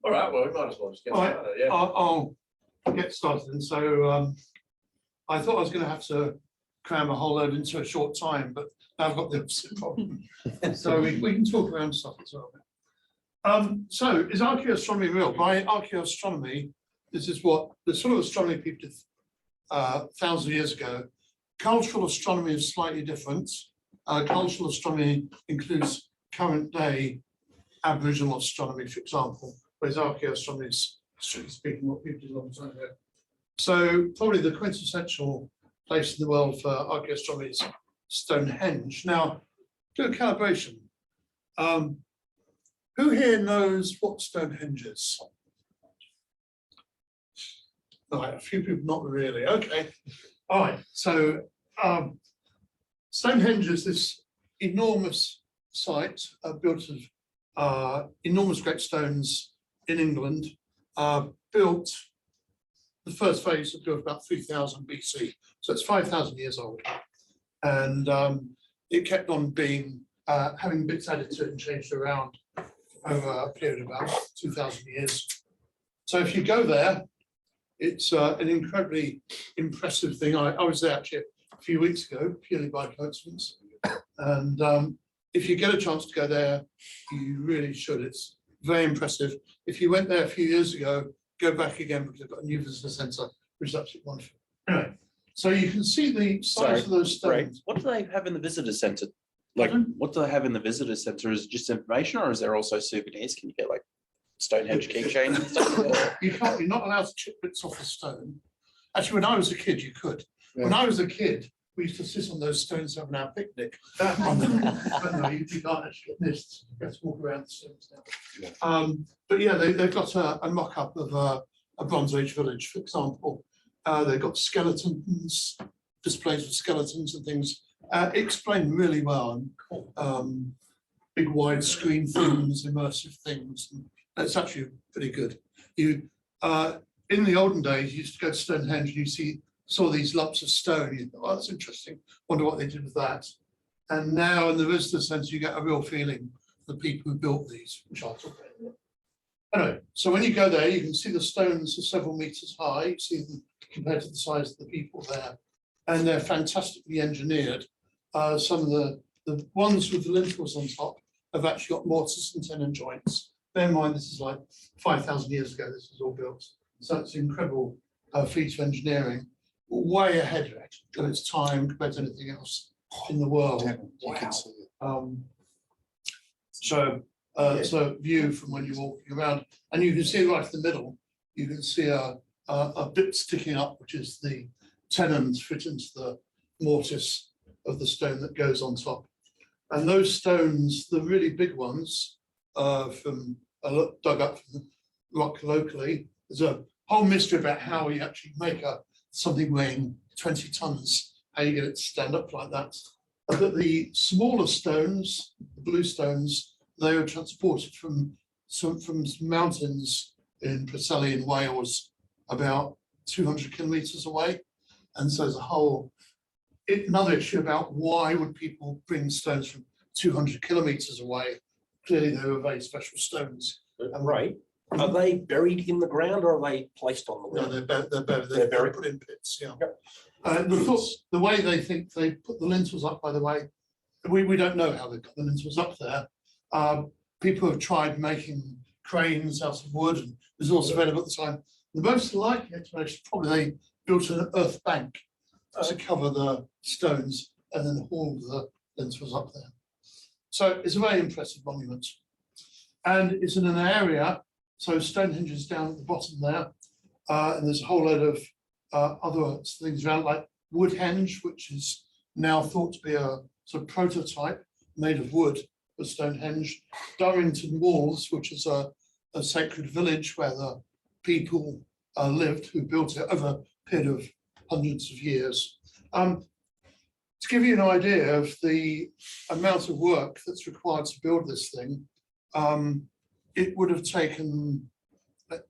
All right, well, we might as well just get started. Yeah. I'll get started. And so I thought I was going to have to cram a whole load into a short time, but now I've got the opposite problem. So we can talk around stuff as well. So is archaeoastronomy real? By archaeoastronomy, this is what the sort of astronomy people did thousands of years ago. Cultural astronomy is slightly different. Cultural astronomy includes current day Aboriginal astronomy, for example, whereas archaeoastronomy is, strictly speaking, what people did a long time ago. So probably the quintessential place in the world for archaeoastronomy is Stonehenge. Now, do a calibration. Who here knows what Stonehenge is? Right, a few people not really. Okay. All right. So Stonehenge is this enormous site built of enormous great stones in England, built. The first phase was built about 3000 BC, so it's 5,000 years old, and it kept on being having bits added to it and changed around over a period of about 2,000 years. So if you go there, it's an incredibly impressive thing. I was there actually a few weeks ago, purely by coincidence, and if you get a chance to go there, you really should. It's very impressive. If you went there a few years ago, go back again because they've got a new visitor centre, which is absolutely wonderful. Anyway, so you can see the size of those stones. Right. What do they have in the visitor centre? Like, what do they have in the visitor centre? Is it just information, or is there also souvenirs? Can you get like Stonehenge keychains and stuff? You can't. You're not allowed to chip bits off the stone. Actually, when I was a kid, you could. Yeah. When I was a kid, we used to sit on those stones having our picnic. But no, you can't actually get this. You have to walk around the stones now. Yeah. But yeah, they've got a mock-up of a Bronze Age village, for example. They've got skeletons, displays of skeletons and things, explained really well. And, big widescreen things, immersive things. And it's actually pretty good. You in the olden days, you used to go to Stonehenge and you saw these lumps of stone. You thought, oh, that's interesting. Wonder what they did with that. And now in the visitor centre, you get a real feeling for the people who built these, which I'll talk about. Anyway, so when you go there, you can see the stones are several meters high. You see them compared to the size of the people there, and they're fantastically engineered. Some of the ones with the lintels on top have actually got mortise and tenon joints. Bear in mind, this is like 5,000 years ago. This was all built, so it's an incredible feat of engineering, way ahead of its time compared to anything else in the world. You can see it. So it's a view from when you're walking around, and you can see right in the middle, you can see a bit sticking up, which is the tenons fit into the mortise of the stone that goes on top. And those stones, the really big ones, from dug up from the rock locally, there's a whole mystery about how you actually make something weighing 20 tons, how you get it to stand up like that. But the smaller stones, the blue stones, they were transported from some mountains in Preseli in Wales, about 200 kilometres away. And so there's another issue about why would people bring stones from 200 kilometres away? Clearly they were very special stones. Right. Are they buried in the ground or are they placed on the ground? No, they're buried. They're put in pits, yeah. Yep. The way they think they put the lintels up, by the way, we don't know how they got the lintels up there. People have tried making cranes out of wood, and there's also available at the time. The most likely explanation is probably they built an earth bank to cover the stones and then hauled the lintels up there. So it's a very impressive monument. And it's in an area, so Stonehenge is down at the bottom there, and there's a whole load of other things around, like Woodhenge, which is now thought to be a sort of prototype made of wood for Stonehenge. Durrington Walls, which is a sacred village where the people lived who built it over a period of hundreds of years. To give you an idea of the amount of work that's required to build this thing, it would have taken, at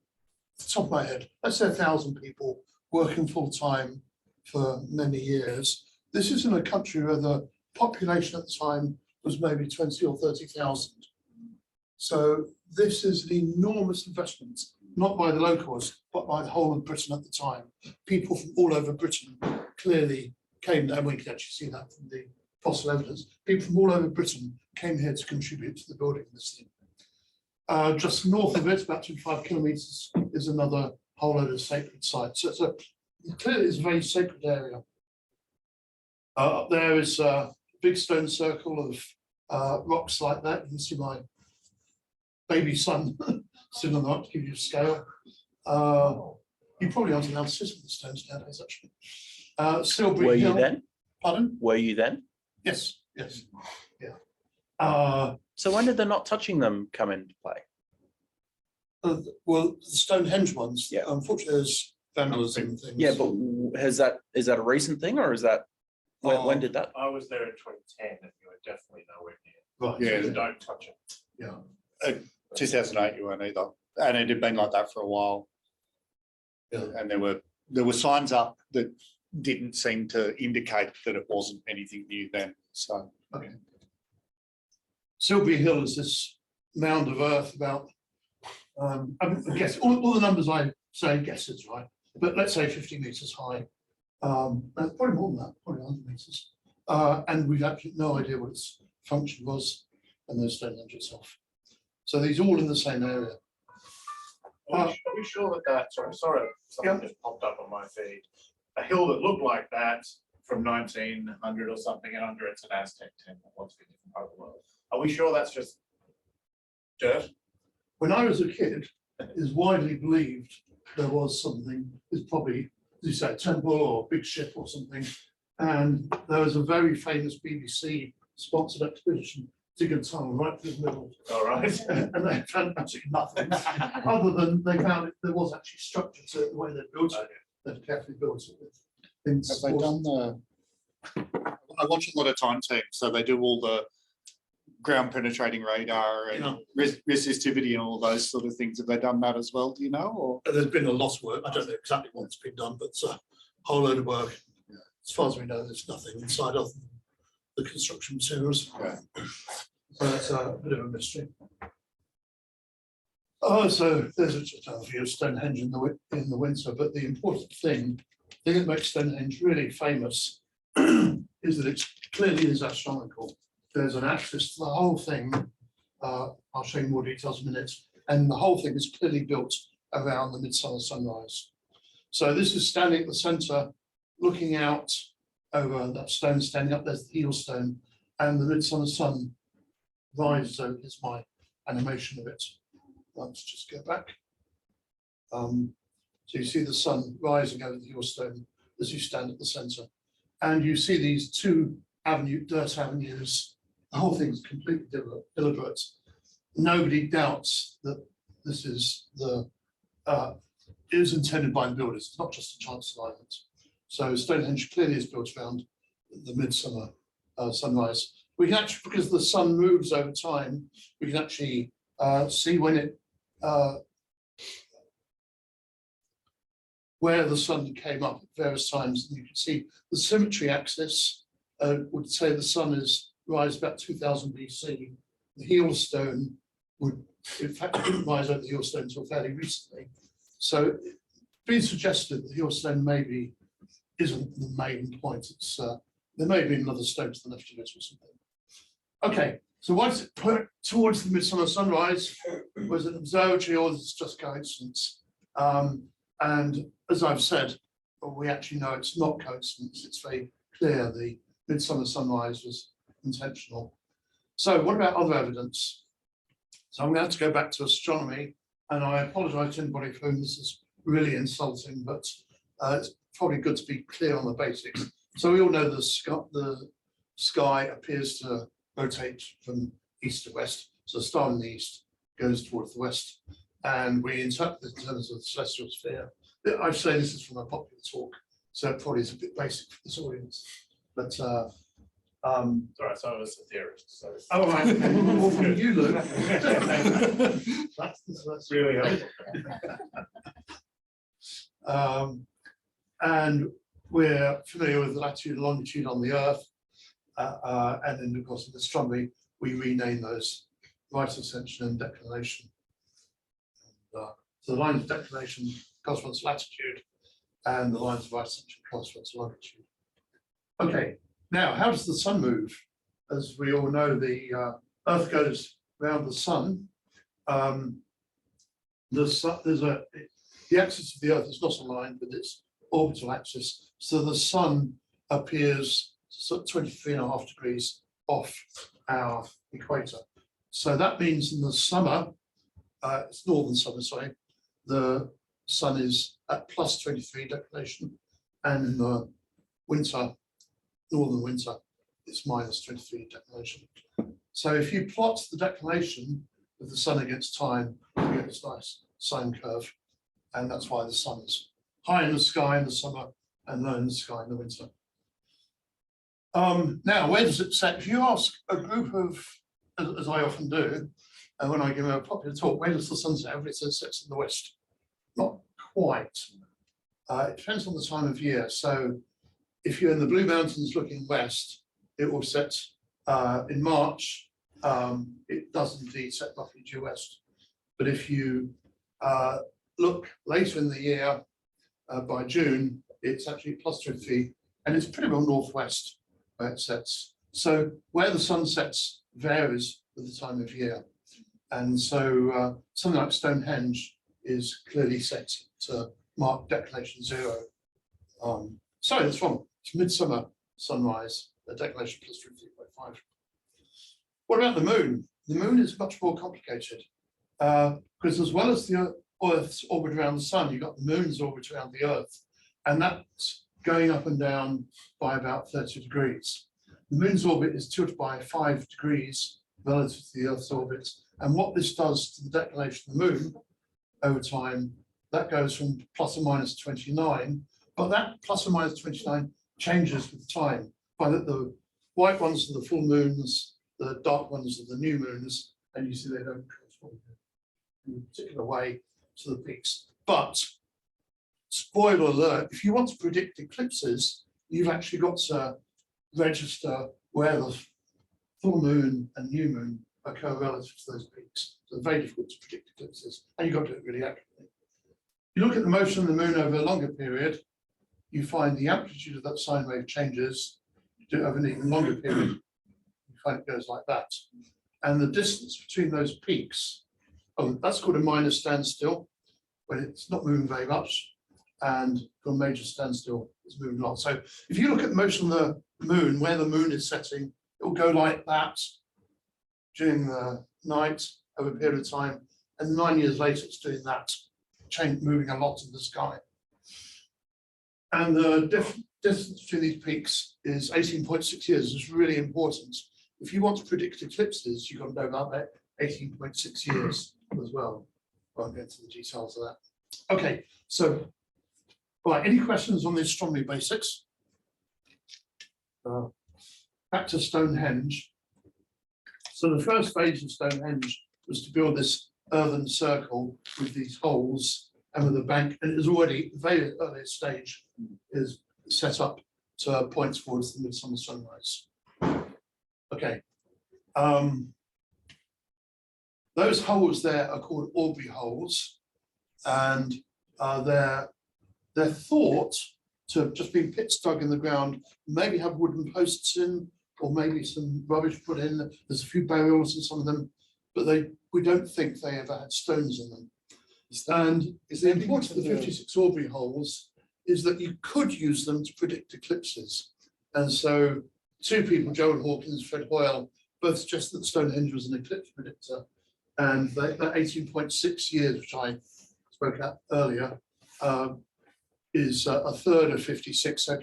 the top of my head, let's say 1,000 people working full time for many years. This is in a country where the population at the time was maybe 20 or 30,000. So this is an enormous investment, not by the locals, but by the whole of Britain at the time. People from all over Britain clearly came there. We can actually see that from the fossil evidence. People from all over Britain came here to contribute to the building of this thing. Just north of it, about 25 kilometres, is another whole load of sacred sites. So clearly it's a very sacred area. Up there is a big stone circle of rocks like that. You can see my baby son sitting on the rock to give you a scale. You probably aren't allowed to sit on the stones nowadays, actually. Silbury Were Hill. you then? Pardon? Were you then? Yes, yes, yeah. So when did the not touching them come into play? Well, the Stonehenge ones, Yeah. unfortunately, there's vandalism and things. Yeah, but is that a recent thing, or is that when did that? I was there in 2010 and you were definitely nowhere near. Right. Yeah. So don't touch it. Yeah. 2008 you weren't either, and it had been like that for a while. Yeah. And there were signs up that didn't seem to indicate that it wasn't anything new then. So Okay. Silbury Hill is this mound of earth about, I guess all the numbers I say guesses, right? But let's say 50 meters high. Probably more than that, probably 100 meters. And we've actually no idea what its function was, and there's Stonehenge itself. So these all in the same area. Are we sure that sorry, something just popped up on my feed. A hill that looked like that from 1900 or something, and under it's an Aztec temple. What's the different part of the world? Are we sure that's just dirt? When I was a kid, it is widely believed there was something, it's probably, as you say, a temple or a big ship or something. And there was a very famous BBC sponsored expedition to dig a tunnel right through the middle. All right. And they found absolutely nothing, other than they found it, there was actually structure to it, the way they built it. They've carefully built it with things. have they done the? I watch a lot of time teams, so they do all the ground penetrating radar and resistivity and all those sort of things. Have they done that as well? Do you know? Or There's been a lot of work. I don't know exactly what's been done, but it's a whole load of work. As far as we know, there's nothing inside of the construction materials. Okay. So that's a bit of a mystery. So there's a view of Stonehenge in the winter, but the important thing that makes Stonehenge really famous is that it clearly is astronomical. There's an axis to the whole thing. I'll show you more details in a minute. And the whole thing is clearly built around the midsummer sunrise. So this is standing at the center, looking out over that stone standing up. There's the heel stone, and the midsummer sun rises over. Here's my animation of it. Let's just go back. So you see the sun rising over the heel stone as you stand at the center, and you see these two dirt avenues. The whole thing is completely deliberate. Nobody doubts that this is it was intended by the builders. It's not just a chance alignment. So Stonehenge clearly is built around the midsummer sunrise. We can actually, because the sun moves over time, we can actually see when it where the sun came up at various times. And you can see the symmetry axis would say the sun is rise about 2000 BC. The heel stone would, in fact, didn't rise over the heel stone until fairly recently. So it's been suggested the heel stone maybe isn't the main point. It's there may be another stone to the left of it or something. Okay, so why does it put towards the midsummer sunrise? Was it observatory or is it just coincidence? And as I've said, we actually know it's not coincidence. It's very clear the midsummer sunrise was intentional. So what about other evidence? So I'm going to have to go back to astronomy, and I apologize to anybody for whom this is really insulting, but it's probably good to be clear on the basics. So we all know the sky appears to rotate from east to west. So the star in the east goes towards the west, and we interpret it in terms of the celestial sphere. I say this is from a popular talk, so it probably is a bit basic for this audience, but Sorry, so I was a theorist. So oh, right. Well, from you, Luke. that's really helpful. And we're familiar with the latitude and longitude on the Earth, and then of course in astronomy we rename those right ascension and declination. So the line of declination corresponds to latitude, and the lines of right ascension corresponds to longitude. Okay, now how does the sun move? As we all know, the Earth goes around the sun. The axis of the Earth is not aligned with its orbital axis, so the sun appears 23.5 degrees off our equator. So that means in the summer, it's northern summer, sorry, the sun is at plus 23 declination, and in the winter, northern winter, it's minus 23 declination. So if you plot the declination of the sun against time, you get this nice sine curve, and that's why the sun is high in the sky in the summer and low in the sky in the winter. Now, where does it set? If you ask a group of, as I often do, and when I give a popular talk, where does the sun set? Everybody says it sets in the west. Not quite. It depends on the time of year. So if you're in the Blue Mountains looking west, it will set in March. It does indeed set roughly due west. But if you look later in the year, by June, it's actually plus 23, and it's pretty well northwest where it sets. So where the sun sets varies with the time of year. And so something like Stonehenge is clearly set to mark declination 0. Sorry, that's wrong. It's midsummer sunrise, the declination plus 3.5. What about the moon? The moon is much more complicated because as well as the Earth's orbit around the sun, you've got the moon's orbit around the Earth, and that's going up and down by about 30 degrees. The moon's orbit is tilted by 5 degrees relative to the Earth's orbit, and what this does to the declination of the moon over time, that goes from plus or minus 29, but that plus or minus 29 changes with time. By the white ones are the full moons, the dark ones are the new moons, and you see they don't correspond in a particular way to the peaks. But spoiler alert, if you want to predict eclipses, you've actually got to register where the full moon and new moon occur relative to those peaks. So it's very difficult to predict eclipses, and you've got to do it really accurately. You look at the motion of the moon over a longer period, you find the amplitude of that sine wave changes. You do it over an even longer period, you find it goes like that. And the distance between those peaks, that's called a minor standstill, when it's not moving very much, and a major standstill is moving a lot. So if you look at the motion of the moon, where the moon is setting, it will go like that during the night over a period of time, and 9 years later it's doing that, moving a lot in the sky. And the distance between these peaks is 18.6 years. It's really important. If you want to predict eclipses, you've got to know about that 18.6 years as well. I won't get into the details of that. Okay, so, right, any questions on the astronomy basics? Back to Stonehenge. So the first phase of Stonehenge was to build this earthen circle with these holes and with a bank, and it is already the very earliest stage is set up to points towards the midsummer sunrise. Okay. Those holes there are called Aubrey holes, and they're thought to have just been pits dug in the ground, maybe have wooden posts in, or maybe some rubbish put in. There's a few burials in some of them, but we don't think they ever had stones in them. And the importance of the 56 Aubrey holes is that you could use them to predict eclipses. And so 2 people, Joel Hawkins, Fred Hoyle, both suggested that Stonehenge was an eclipse predictor. And that 18.6 years, which I spoke about earlier, is a third of 56. So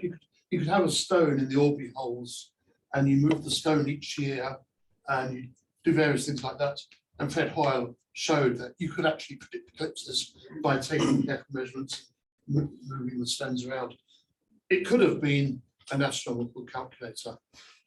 you could have a stone in the Aubrey holes, and you move the stone each year, and you do various things like that. And Fred Hoyle showed that you could actually predict eclipses by taking careful measurements, moving the stones around. It could have been an astronomical calculator.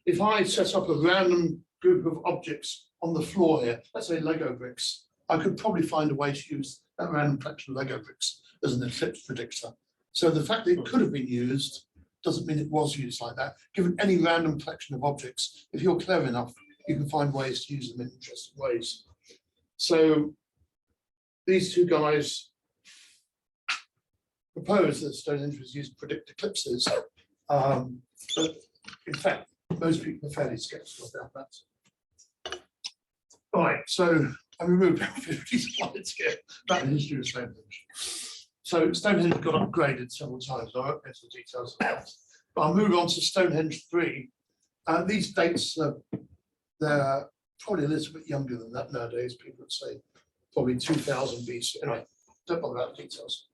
If I set up a random group of objects on the floor here, let's say Lego bricks, I could probably find a way to use that random collection of Lego bricks as an eclipse predictor. So the fact that it could have been used doesn't mean it was used like that. Given any random collection of objects, if you're clever enough, you can find ways to use them in interesting ways. So these two guys proposed that Stonehenge was used to predict eclipses. But in fact, most people are fairly skeptical about that. Right, so I removed about 50 slides here about the history of Stonehenge. So Stonehenge got upgraded several times. I won't go into the details of that. But I'll move on to Stonehenge 3. These dates, they're probably a little bit younger than that nowadays. People would say probably 2000 BC. Anyway, don't bother about the details.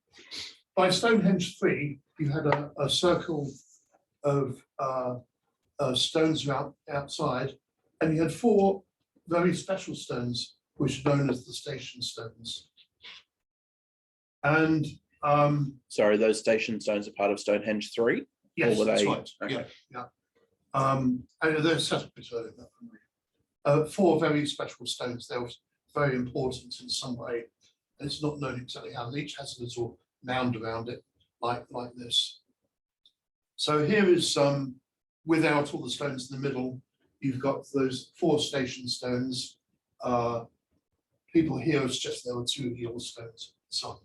By Stonehenge 3, you had a circle of stones around outside, and you had 4 very special stones, which are known as the station stones. And Sorry, those station stones are part of Stonehenge 3? yes, were that's they- right. okay. Yeah. And they're set up a bit earlier than that. 4 very special stones. They're very important in some way. And it's not known exactly how. Each has a little mound around it, like this. So here is without all the stones in the middle. You've got those 4 station stones. People here have suggested there were 2 heel stones. So,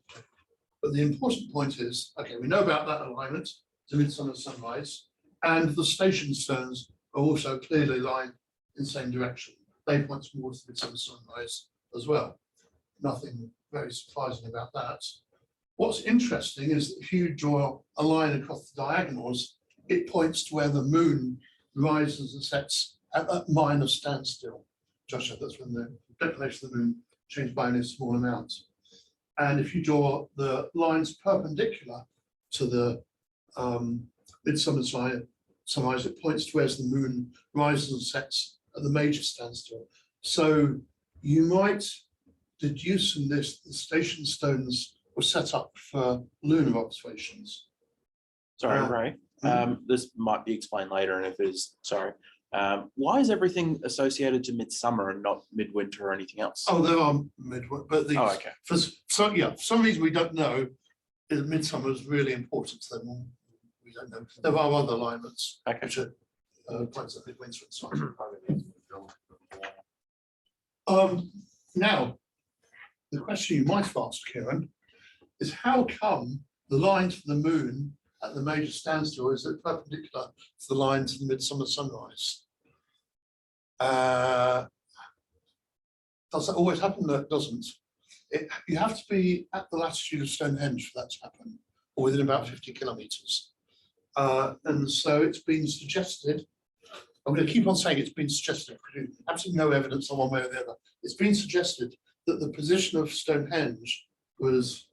but the important point is, okay, we know about that alignment, the midsummer sunrise, and the station stones are also clearly aligned in the same direction. They point towards the midsummer sunrise as well. Nothing very surprising about that. What's interesting is that if you draw a line across the diagonals, it points to where the moon rises and sets at that minor standstill. Joshua, that's when the declination of the moon changed by only a small amount. And if you draw the lines perpendicular to the midsummer sunrise, it points to where the moon rises and sets at the major standstill. So you might deduce from this the station stones were set up for lunar observations. Sorry, Ray. This might be explained later, and if it is, sorry. Why is everything associated to midsummer and not midwinter or anything else? Oh, there are midwinter, but these, Oh, okay. for some reason we don't know, is midsummer is really important to them. We don't know. There are other alignments Okay. which are points at midwinter and so on. Now, the question you might have asked, Kieran, is how come the line to the moon at the major standstill is it perpendicular to the line to the midsummer sunrise? Does that always happen? No, it doesn't. You have to be at the latitude of Stonehenge for that to happen, or within about 50 kilometers. And so it's been suggested, I'm going to keep on saying it's been suggested, absolutely no evidence on one way or the other. It's been suggested that the position of Stonehenge was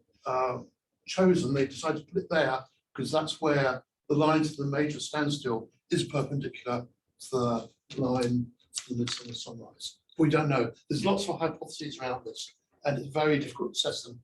chosen, they decided to put it there because that's where the line to the major standstill is perpendicular to the line to the midsummer sunrise. We don't know. There's lots of hypotheses around this, and it's very difficult to assess them.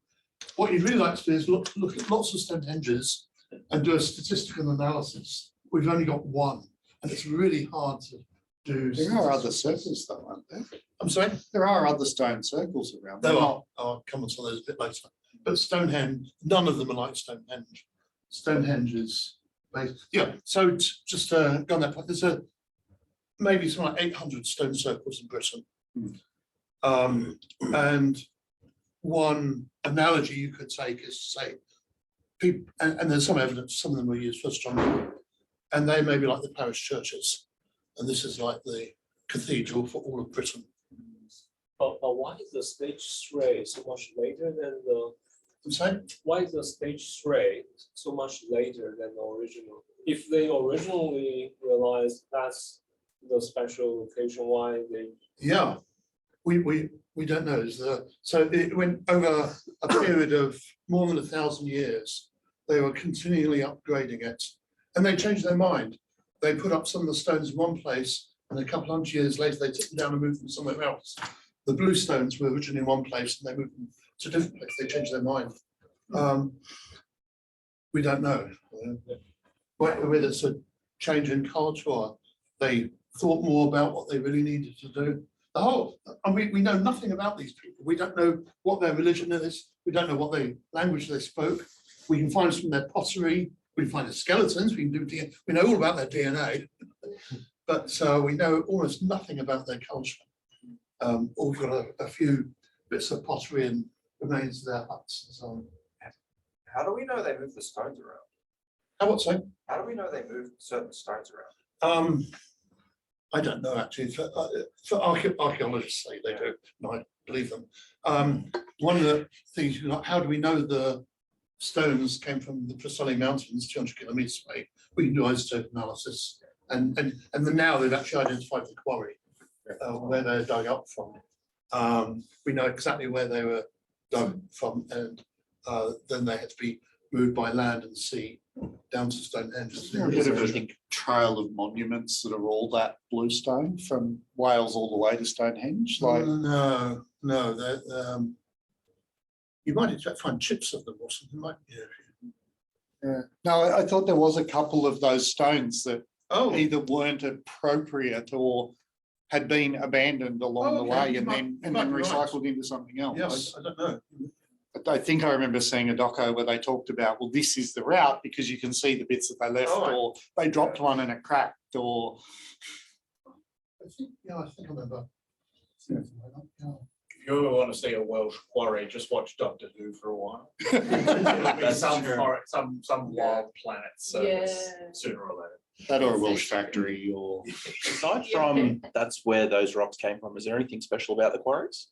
What you'd really like to do is look at lots of Stonehenges and do a statistical analysis. We've only got one, and it's really hard to do. There are other circles though, aren't there? I'm sorry? There are other stone circles around. There are. I'll come on to those a bit later. But Stonehenge, none of them are like Stonehenge. Stonehenge is based, yeah. So just go on that point. There's maybe something like 800 stone circles in Britain. And one analogy you could take is to say, people, and there's some evidence, some of them were used for astronomy, and they may be like the parish churches. And this is like the cathedral for all of Britain. But why is the stage 3 so much later than the? I'm saying? Why is the stage 3 so much later than the original? If they originally realized that's the special location, why they? Yeah, we don't know. So it went over a period of more than 1,000 years. They were continually upgrading it, and they changed their mind. They put up some of the stones in one place, and a couple hundred years later, they took them down and moved them somewhere else. The blue stones were originally in one place, and they moved them to a different place. They changed their mind. We don't know whether it's a change in culture or they thought more about what they really needed to do. And we know nothing about these people. We don't know what their religion is. We don't know what language they spoke. We can find from their pottery. We can find their skeletons. We can do DNA. We know all about their DNA, but we know almost nothing about their culture. We've got a few bits of pottery and remains of their huts and so on. How do we know they move the stones around? How what's that? How do we know they move certain stones around? I don't know actually, for archaeologists say they do, and I believe them. One of the things, how do we know the stones came from the Priscillian Mountains, 200 kilometers away? We can do isotope analysis, and then now they've actually identified the quarry, where they're dug up from. We know exactly where they were dug from, and then they had to be moved by land and sea down to Stonehenge. Is there a bit of a trail of monuments that are all that bluestone from Wales all the way to Stonehenge? Like, No, you might expect to find chips of them or something like that. yeah. No, I thought there was a couple of those stones that Oh, either weren't appropriate or had been abandoned along the Okay, way you and might- then you might be right. recycled into something else. yeah, I don't know. I think I remember seeing a doco where they talked about, well, this is the route because you can see the bits that they left, Oh, right. or they dropped one and it cracked, or I think I remember. Yeah. If you ever want to see a Welsh quarry, just watch Doctor Who for a while. It'll be That's some true. some wild planet service Yeah. sooner or later. that, or a Welsh factory, or Aside from that's where those rocks came from, is there anything special about the quarries?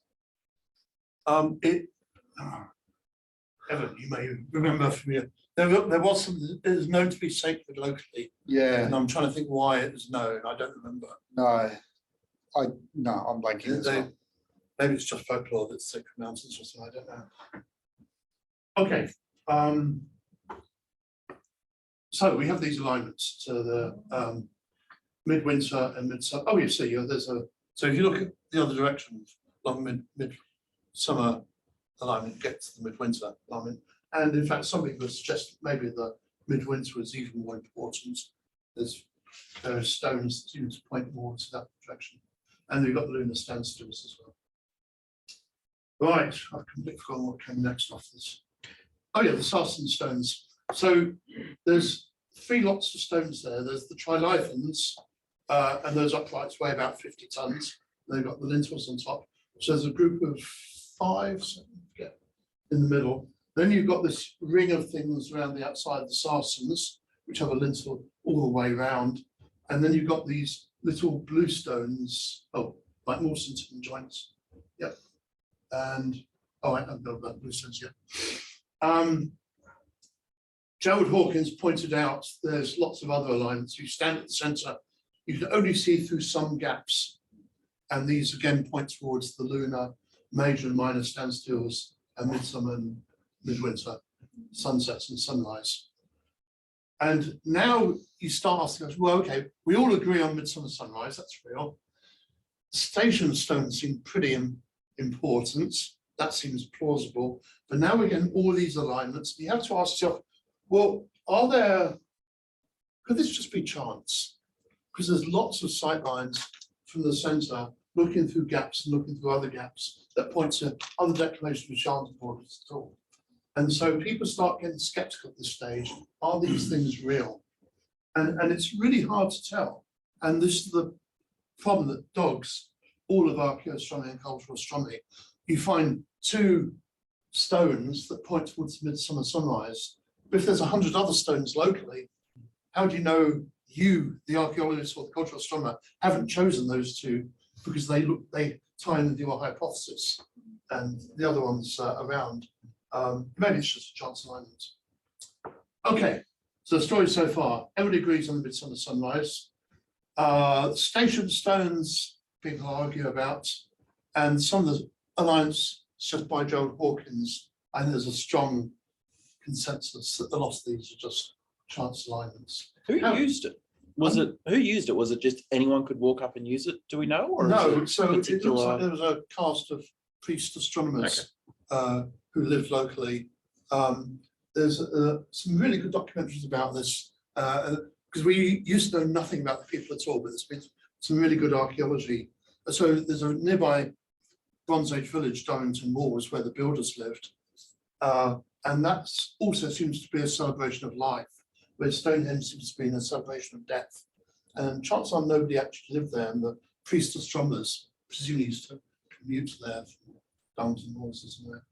Evan, you may remember from your, there was something that is known to be sacred locally, yeah, and I'm trying to think why it was known. I don't remember. no, I'm blanking as well. Maybe it's just folklore that's sacred mountains or something. I don't know. Okay. So we have these alignments to the midwinter and midsummer. Oh, you see, there's a. So if you look at the other direction, along midsummer alignment gets the midwinter alignment, and in fact, somebody would suggest maybe the midwinter is even more important. There are stones that seem to point more to that direction, and we've got the lunar standstills as well. Right, I've completely forgotten what came next off this. Oh yeah, the sarsen stones. So there's 3 lots of stones there. There's the trilithons, and those uprights weigh about 50 tons. They've got the lintels on top. So there's a group of 5 in the middle. Then you've got this ring of things around the outside of the sarsens, which have a lintel all the way round. And then you've got these little blue stones, like Mawsonton joints. Yep. And I haven't got that blue stones yet. Gerald Hawkins pointed out there's lots of other alignments. You stand at the centre, you can only see through some gaps. And these again point towards the lunar, major and minor standstills, and midsummer and midwinter, sunsets and sunrise. And now you start asking, well, okay, we all agree on midsummer sunrise, that's real. Station stones seem pretty important, that seems plausible. But now we're getting all these alignments. You have to ask yourself, well, could this just be chance? Because there's lots of sight lines from the centre looking through gaps and looking through other gaps that point to other declarations which aren't important at all. And so people start getting skeptical at this stage. Are these things real? And it's really hard to tell. And this is the problem that dogs all of archaeoastronomy and cultural astronomy. You find 2 stones that point towards the midsummer sunrise. But if there's 100 other stones locally, how do you know you, the archaeologist or the cultural astronomer, haven't chosen those 2 because they tie in with your hypothesis, and the other ones around. Maybe it's just a chance alignment. Okay, so the story so far, everybody agrees on the midsummer sunrise. Station stones, people argue about, and some of the alignments just by Gerald Hawkins, and there's a strong consensus that a lot of these are just chance alignments. Who used it? Who used it? Was it just anyone could walk up and use it? Do we know? Or No, is so it looks particular- like there was a cast of priest astronomers who lived locally. There's some really good documentaries about this, because we used to know nothing about the people at all, but there's been some really good archaeology. So there's a nearby Bronze Age village, Durrington Moors, where the builders lived. And that also seems to be a celebration of life, where Stonehenge seems to be a celebration of death. And chances are nobody actually lived there, and the priest astronomers presumably used to commute there Downs and Norris isn't there.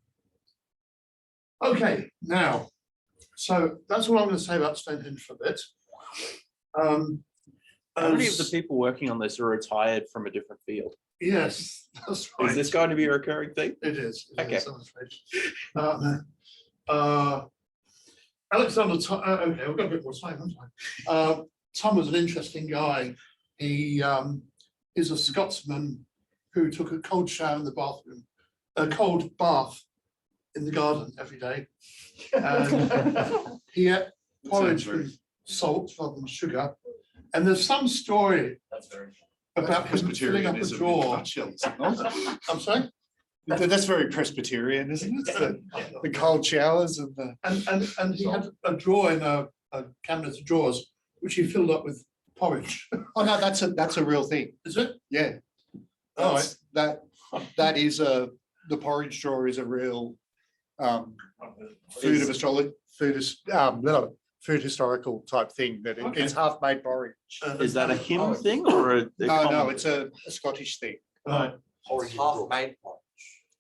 Okay, now, so that's all I'm going to say about Stonehenge for a bit. How many of the as- people working on this are retired from a different field? Yes, that's right. Is this going to be a recurring thing? It is. Okay. I'm afraid. Alexander, okay, we've got a bit more time, haven't I? Tom was an interesting guy. He is a Scotsman who took a cold shower in the bathroom, a cold bath in the garden every day. And he ate porridge with salt rather than sugar. And there's some story That's very. about him filling up a Presbyterianism in a drawer. nutshell, is it not? I'm sorry? That's very Presbyterian, isn't it? The cold showers and the. And he had a drawer in a cabinet of drawers, which he filled up with porridge. Oh, no, that's a real thing. Is it? Yeah. All That is the porridge drawer is a real food of astrology, food historical type thing that it's half made porridge. Is that a him thing or a No, common- it's a Scottish thing. Right. Half made porridge.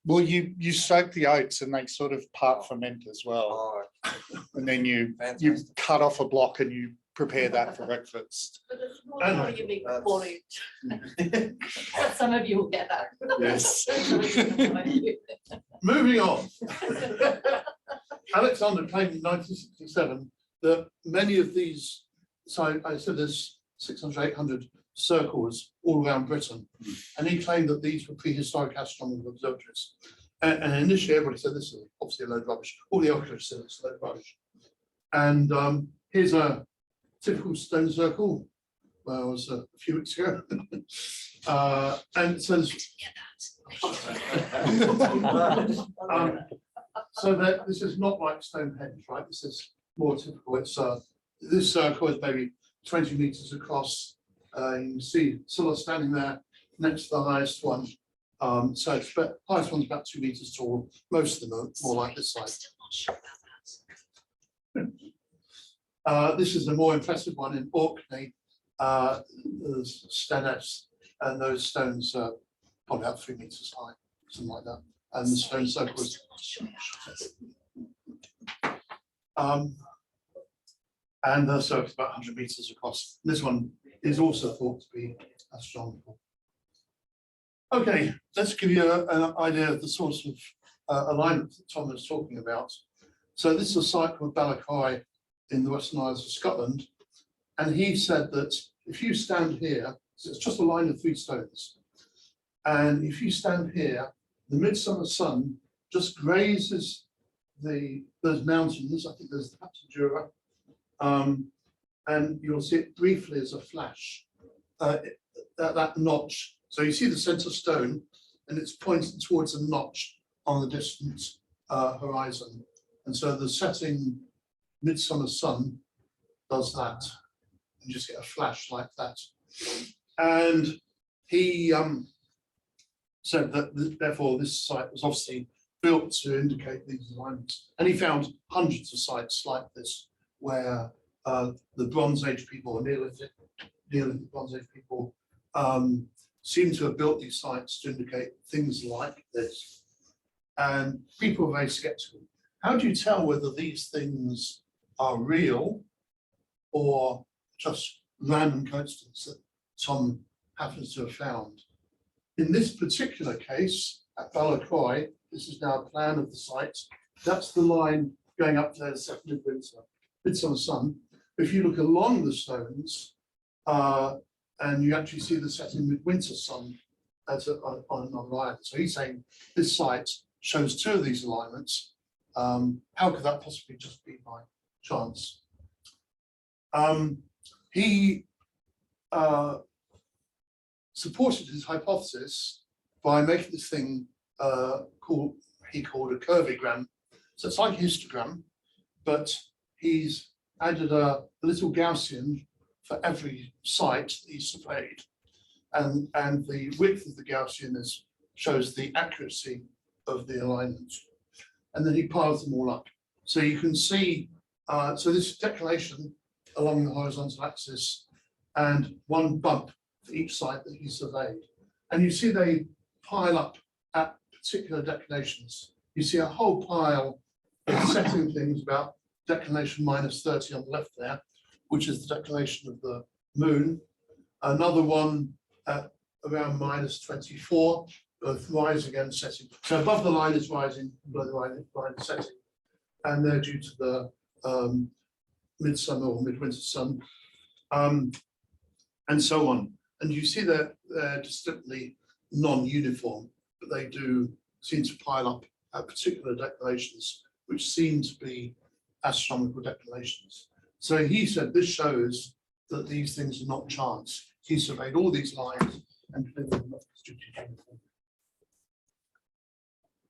Well, you soak the oats and they sort of part ferment as well. Oh, And then you fantastic. cut off a block and you prepare that for breakfast. But it's more And- how you make That's- porridge. Some of you will get that. Yes. Moving on. Alexander claimed in 1967 that many of these, so I said there's 600, 800 circles all around Britain. And he claimed that these were prehistoric astronomical observatories. And initially everybody said this is obviously a load of rubbish. All the archaeologists said it's a load of rubbish. And here's a typical stone circle. Well, it was a few weeks ago. And it says, so that this is not like Stonehenge, right? This is more typical. It's this circle is maybe 20 meters across. You can see Scylla standing there next to the highest one. So it's highest one's about 2 meters tall. Most of them are more like this size. This is the more impressive one in Orkney. There's Stennis, and those stones are probably about 3 meters high, something like that. And the stone circle is. And the circle is about 100 meters across. This one is also thought to be astronomical. Okay, let's give you an idea of the sorts of alignment that Tom was talking about. So this is a site called Balakoi in the Western Isles of Scotland. And he said that if you stand here, so it's just a line of 3 stones. And if you stand here, the midsummer sun just grazes those mountains. I think there's the Paps of Jura. And you'll see it briefly as a flash, that notch. So you see the center stone and it's pointing towards a notch on the distant horizon. And so the setting midsummer sun does that. You just get a flash like that. And he said that therefore this site was obviously built to indicate these alignments. And he found hundreds of sites like this where the Bronze Age people or Neolithic Bronze Age people seem to have built these sites to indicate things like this. And people are very skeptical. How do you tell whether these things are real or just random coincidence that Tom happens to have found? In this particular case, at Balakoi, this is now a plan of the site. That's the line going up there, the second of winter, midsummer sun. If you look along the stones, and you actually see the setting midwinter sun on another line. So he's saying this site shows 2 of these alignments. How could that possibly just be by chance? He supported his hypothesis by making this thing he called a curvigram. So it's like a histogram, but he's added a little Gaussian for every site that he surveyed. And the width of the Gaussian shows the accuracy of the alignment. And then he piles them all up. So you can see, so this declination along the horizontal axis and one bump for each site that he surveyed. And you see they pile up at particular declinations. You see a whole pile of setting things about declination -30 on the left there, which is the declination of the moon. Another one at around -24, both rising and setting. So above the line is rising, below the line is setting. And they're due to the midsummer or midwinter sun, and so on. And you see that they're distinctly non-uniform, but they do seem to pile up at particular declinations, which seem to be astronomical declinations. So he said this shows that these things are not chance. He surveyed all these lines and cleared them up strictly uniform.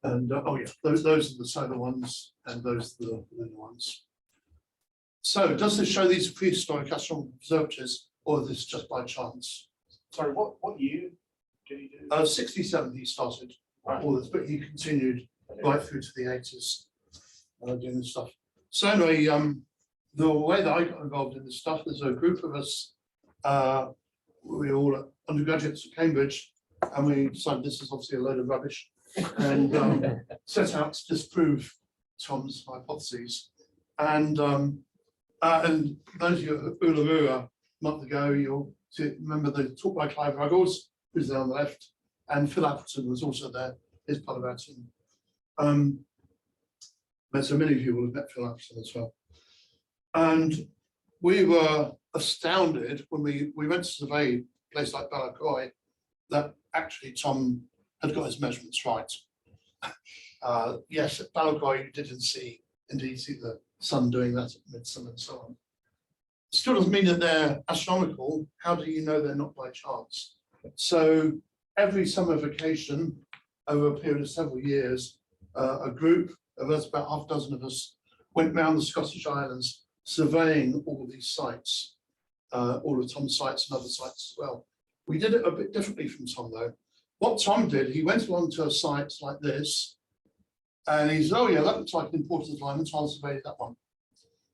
And oh yeah, those are the solar ones, and those are the lunar ones. So does this show these are prehistoric astronomical observatories, or is this just by chance? Sorry, what year did he do? 67 he started all this, but he continued right through to the 80s doing this stuff. So anyway, the way that I got involved in this stuff, there's a group of us, we were all undergraduates at Cambridge, and we decided this is obviously a load of rubbish, and set out to disprove Tom's hypotheses. And those of you at Uluru a month ago, you'll remember the talk by Clive Ruggles, who's there on the left, and Phil Appleton was also there, is part of our team. But so many of you will have met Phil Appleton as well. And we were astounded when we went to survey a place like Balakoy that actually Tom had got his measurements right. Yes, at Balakoy you did indeed see the sun doing that at midsummer and so on. Still doesn't mean that they're astronomical. How do you know they're not by chance? So every summer vacation over a period of several years, a group of us, about half a dozen of us, went round the Scottish Islands surveying all these sites, all of Tom's sites and other sites as well. We did it a bit differently from Tom though. What Tom did, he went along to a site like this, and he said, oh yeah, that looks like an important alignment, so I'll survey that one.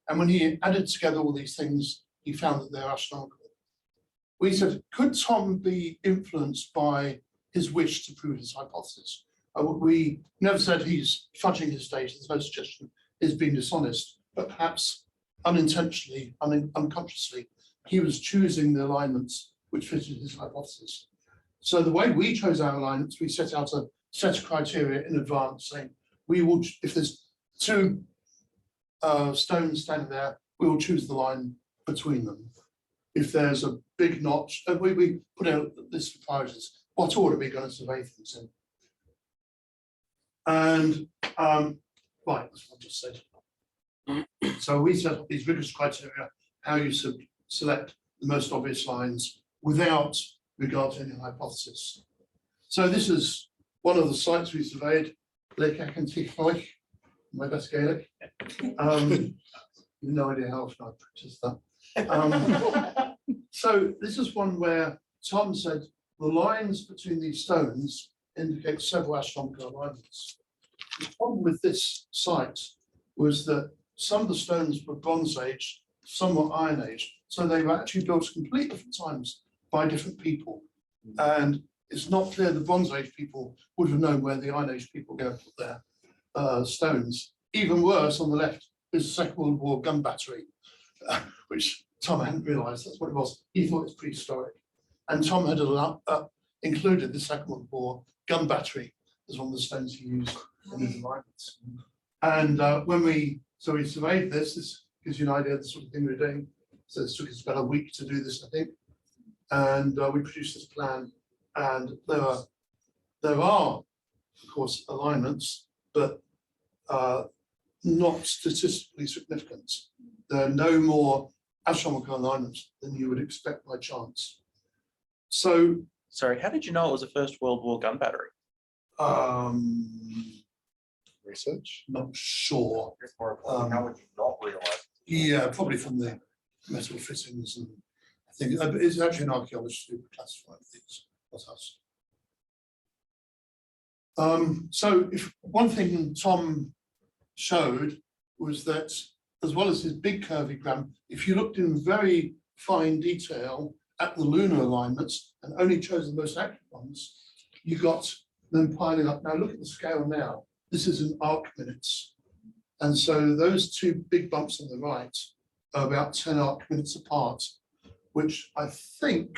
And when he added together all these things, he found that they're astronomical. We said, could Tom be influenced by his wish to prove his hypothesis? We never said he's fudging his data, there's no suggestion he's being dishonest, but perhaps unintentionally, unconsciously, he was choosing the alignments which fitted his hypothesis. So the way we chose our alignments, we set out a set of criteria in advance saying, we will, if there's two stones standing there, we will choose the line between them. If there's a big notch, and we put out this for priorities, what order are we going to survey things in? And right, that's what I just said. So we set up these rigorous criteria, how you select the most obvious lines without regard to any hypothesis. So this is one of the sites we surveyed, Lake Acantichoich, my best Gaelic. No idea how often I practiced that. So this is one where Tom said the lines between these stones indicate several astronomical alignments. The problem with this site was that some of the stones were Bronze Age, some were Iron Age, so they were actually built at completely different times by different people. And it's not clear the Bronze Age people would have known where the Iron Age people go to put their stones. Even worse, on the left is the Second World War gun battery, which Tom hadn't realised that's what it was. He thought it was prehistoric. And Tom had included the Second World War gun battery as one of the stones he used in his alignments. And when we surveyed this, this gives you an idea of the sort of thing we're doing. So this took us about a week to do this, I think. And we produced this plan, and there are, of course, alignments, but not statistically significant. There are no more astronomical alignments than you would expect by chance. So, sorry, how did you know it was a First World War gun battery? Research? Not sure. How would you not realize? Yeah, probably from the metal fittings, and I think it's actually an archaeologist who classified these, not us. So if one thing Tom showed was that, as well as his big curvy gram, if you looked in very fine detail at the lunar alignments and only chose the most accurate ones, you got then piling up. Now look at the scale now. This is in arc minutes. And so those two big bumps on the right are about 10 arc minutes apart, which I think,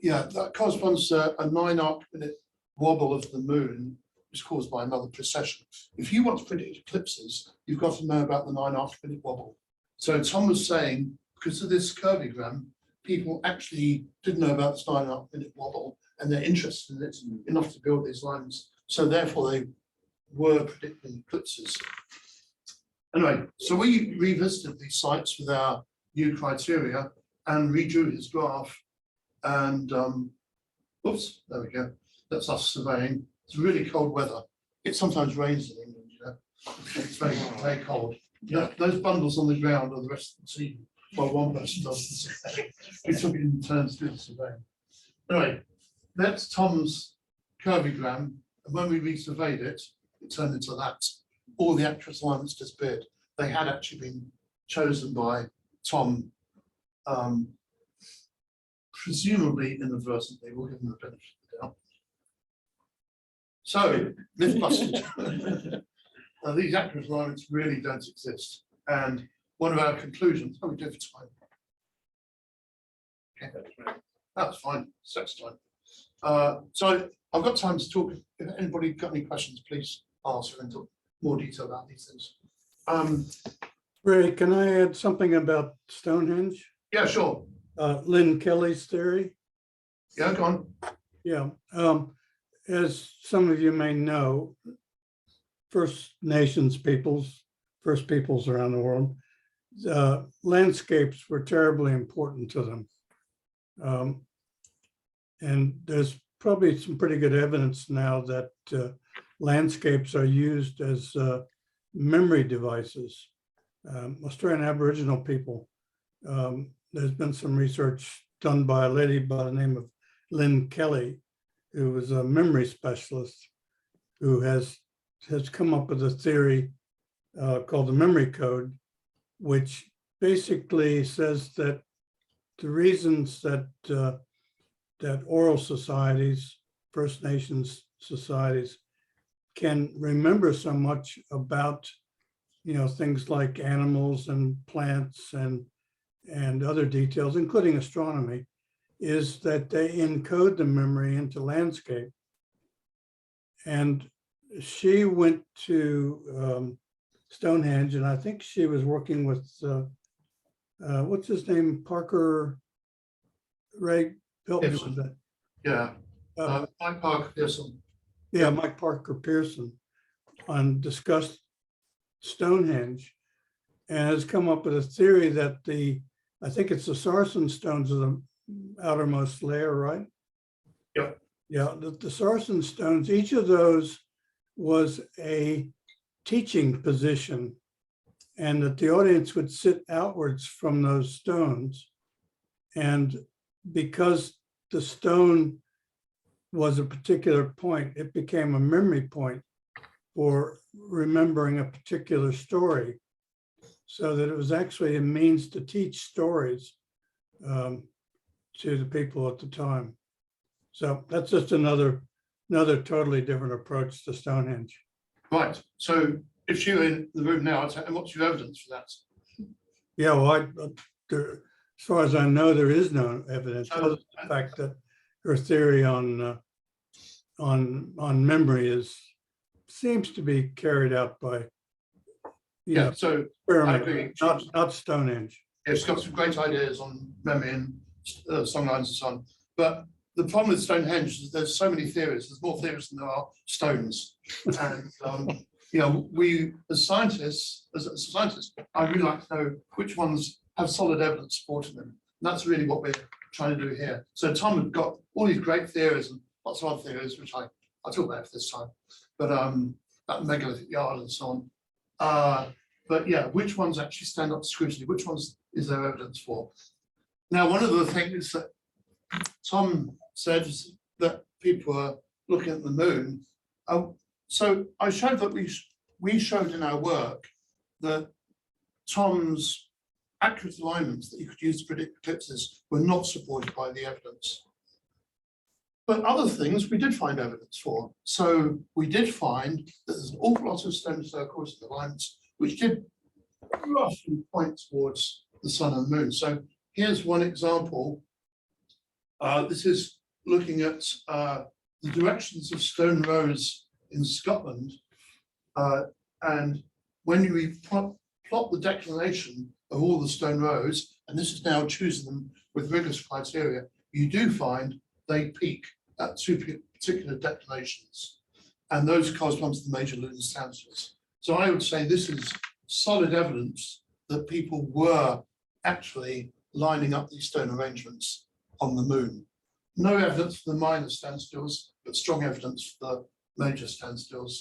yeah, that corresponds to a 9 arc minute wobble of the moon, which is caused by another precession. If you want to predict eclipses, you've got to know about the 9 arc minute wobble. So Tom was saying, because of this curvigram, people actually did know about this 9 arc minute wobble, and they're interested in it enough to build these lines. So therefore they were predicting eclipses. Anyway, so we revisited these sites with our new criteria and redrew his graph. And oops, there we go. That's us surveying. It's really cold weather. It sometimes rains in England, you know. It's very, very cold. Yeah, those bundles on the ground are the rest of the team. Well, one person does the surveying. We took it in turns to do the surveying. Anyway, that's Tom's curvigram. And when we resurveyed it, it turned into that. All the accurate alignments disappeared. They had actually been chosen by Tom, presumably inadvertently. We'll give him the benefit of the doubt. So, myth busted. These accurate alignments really don't exist. And one of our conclusions, we do for time. Okay, that's fine. Sex time. So I've got time to talk. If anybody got any questions, please ask and talk more detail about these things. Ray, can I add something about Stonehenge? Yeah, sure. Lynn Kelly's theory. Yeah, go on. Yeah. As some of you may know, First peoples around the world, landscapes were terribly important to them. And there's probably some pretty good evidence now that landscapes are used as memory devices. Australian Aboriginal people, there's been some research done by a lady by the name of Lynn Kelly, who was a memory specialist, who has come up with a theory called the memory code, which basically says that the reasons that that oral societies, First Nations societies, can remember so much about, you know, things like animals and plants and other details, including astronomy, is that they encode the memory into landscape. And she went to Stonehenge, and I think she was working with, what's his name, Parker, Ray, help me with that. Yeah, Mike Parker Pearson. Yeah, Mike Parker Pearson, on discussed Stonehenge, and has come up with a theory that I think it's the Sarsen stones are the outermost layer, right? Yep. Yeah, the Sarsen stones, each of those was a teaching position, and that the audience would sit outwards from those stones. And because the stone was a particular point, it became a memory point for remembering a particular story, so that it was actually a means to teach stories to the people at the time. So that's just another totally different approach to Stonehenge. Right. So if you're in the room now, and what's your evidence for that? Yeah, well, as far as I know, there is no evidence, So- other than the fact that her theory on memory seems to be carried out by, you know, So I agree. experiments, not Stonehenge. It's got some great ideas on memory and songlines and so on. But the problem with Stonehenge is there's so many theories. There's more theories than there are stones. And you know, we as scientists, I really like to know which ones have solid evidence supporting them. And that's really what we're trying to do here. So Tom had got all these great theories and lots of other theories, which I'll talk about for this time. But that megalithic yard and so on. But yeah, which ones actually stand up to scrutiny? Which ones is there evidence for? Now, one of the things that Tom said is that people are looking at the moon. So I showed that we showed in our work that Tom's accurate alignments that you could use to predict eclipses were not supported by the evidence. But other things we did find evidence for. So we did find that there's an awful lot of stone circles and alignments which did roughly point towards the sun and moon. So here's one example. This is looking at the directions of stone rows in Scotland. And when you plot the declination of all the stone rows, and this is now choosing them with rigorous criteria, you do find they peak at two particular declinations. And those correspond to the major lunar standstills. So I would say this is solid evidence that people were actually lining up these stone arrangements on the moon. No evidence for the minor standstills, but strong evidence for the major standstills.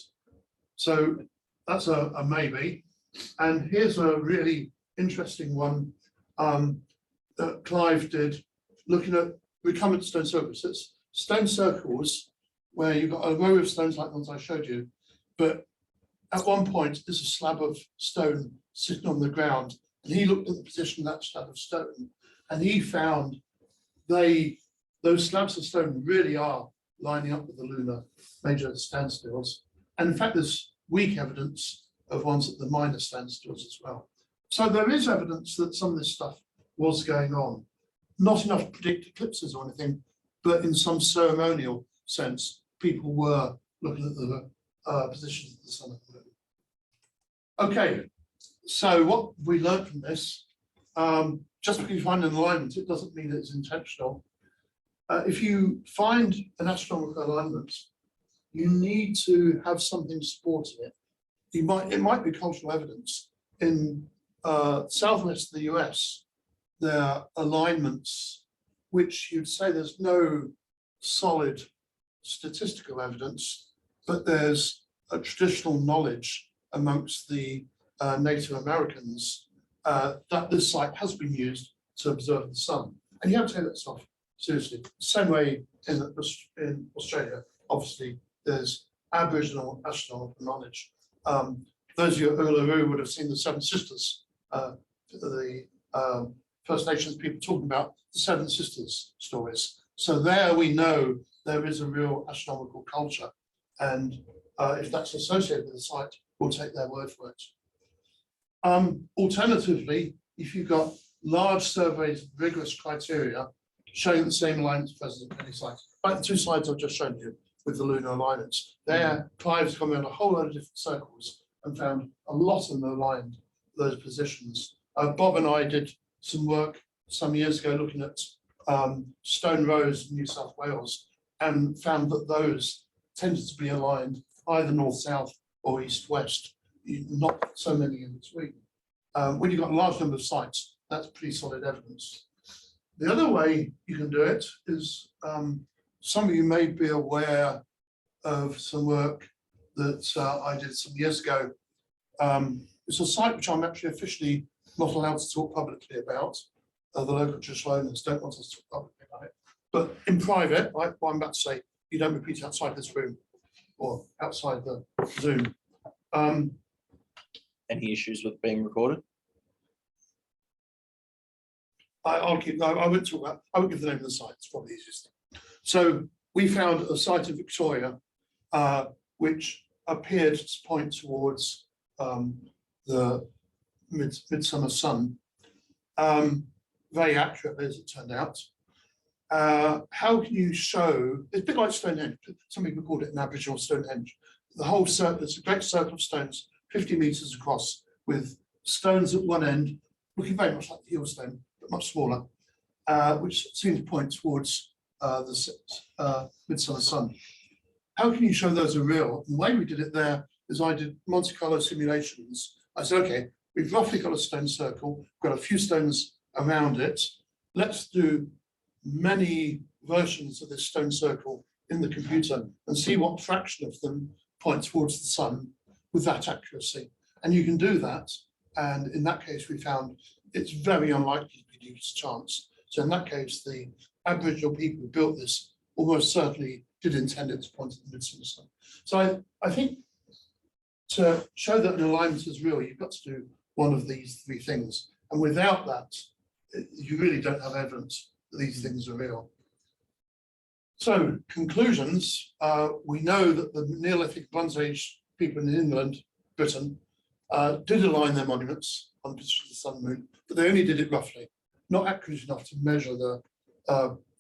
So that's a maybe. And here's a really interesting one that Clive did, looking at recumbent stone circles. It's stone circles where you've got a row of stones like the ones I showed you, but at one point there's a slab of stone sitting on the ground, and he looked at the position of that slab of stone, and he found those slabs of stone really are lining up with the lunar major standstills. And in fact, there's weak evidence of ones at the minor standstills as well. So there is evidence that some of this stuff was going on. Not enough to predict eclipses or anything, but in some ceremonial sense, people were looking at the positions of the sun and the moon. Okay, so what we learned from this, just because you find an alignment, it doesn't mean it's intentional. If you find an astronomical alignment, you need to have something supporting it. It might be cultural evidence. In southwest of the US, there are alignments which you'd say there's no solid statistical evidence, but there's a traditional knowledge amongst the Native Americans that this site has been used to observe the sun. And you have to take that stuff seriously. Same way in Australia, obviously, there's Aboriginal astronomical knowledge. Those of you at Uluru would have seen the Seven Sisters, the First Nations people talking about the Seven Sisters stories. So there we know there is a real astronomical culture. And if that's associated with the site, we'll take their word for it. Alternatively, if you've got large surveys, rigorous criteria, showing the same alignments present at any site, like the two slides I've just shown you with the lunar alignments, there Clive's come around a whole load of different circles and found a lot of them aligned those positions. Bob and I did some work some years ago looking at stone rows in New South Wales and found that those tended to be aligned either north-south or east-west, not so many in between. When you've got a large number of sites, that's pretty solid evidence. The other way you can do it is, some of you may be aware of some work that I did some years ago. It's a site which I'm actually officially not allowed to talk publicly about. The local Church owners don't want us to talk publicly about it. But in private, what I'm about to say, you don't repeat outside this room or outside the Zoom. Any issues with being recorded? I won't talk about, I won't give the name of the site, it's probably the easiest thing. So we found a site in Victoria, which appeared to point towards the midsummer sun, very accurately as it turned out. How can you show, it's a bit like Stonehenge, some people called it an Aboriginal Stonehenge. The whole circle, it's a great circle of stones, 50 meters across, with stones at one end, looking very much like the heel stone, but much smaller, which seems to point towards the midsummer sun. How can you show those are real? And the way we did it there is I did Monte Carlo simulations. I said, okay, we've roughly got a stone circle, got a few stones around it. Let's do many versions of this stone circle in the computer and see what fraction of them point towards the sun with that accuracy. And you can do that. And in that case, we found it's very unlikely to be due to chance. So in that case, the Aboriginal people who built this almost certainly did intend it to point at the midsummer sun. So I think to show that an alignment is real, you've got to do one of these three things. And without that, you really don't have evidence that these things are real. So conclusions, we know that the Neolithic Bronze Age people in England, Britain, did align their monuments on the position of the sun and moon, but they only did it roughly, not accurate enough to measure the